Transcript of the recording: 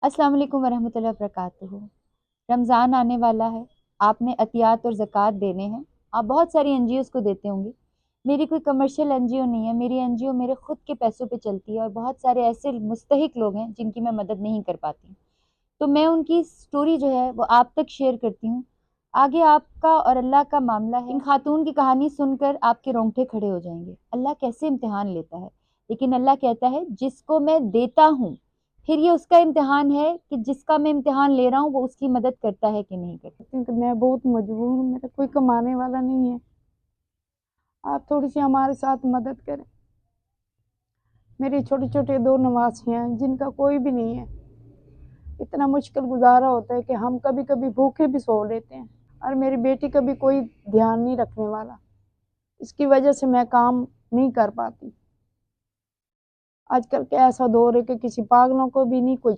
अस्सलाम वालेकुम वरहमतुल्लाहि वबरकातुहू। रमज़ान आने वाला है, आपने अतियात और ज़कात देने हैं। आप बहुत सारी एनजीओज़ को देते होंगे। मेरी कोई कमर्शियल एनजीओ नहीं है, मेरी एनजीओ मेरे खुद के पैसों पे चलती है और बहुत सारे ऐसे मुस्तहिक लोग हैं जिनकी मैं मदद नहीं कर पाती। तो मैं उनकी स्टोरी जो है वो आप तक शेयर करती हूँ। आगे आपका और अल्लाह का मामला है। इन खातून की कहानी सुनकर आपके रोंगटे खड़े हो जाएंगे। अल्लाह कैसे इम्तिहान लेता है, लेकिन अल्लाह कहता है जिसको मैं देता हूँ, फिर ये उसका इम्तिहान है कि जिसका मैं इम्तिहान ले रहा हूँ वो उसकी मदद करता है कि नहीं करता। क्योंकि मैं बहुत मजबूर हूँ, मेरा कोई कमाने वाला नहीं है। आप थोड़ी सी हमारे साथ मदद करें। मेरी छोटे छोटे दो नवासी हैं जिनका कोई भी नहीं है। इतना मुश्किल गुजारा होता है कि हम कभी कभी भूखे भी सो लेते हैं, और मेरी बेटी का भी कोई ध्यान नहीं रखने वाला। इसकी वजह से मैं काम नहीं कर पाती। आजकल का ऐसा दौर है कि किसी पागलों को भी नहीं कोई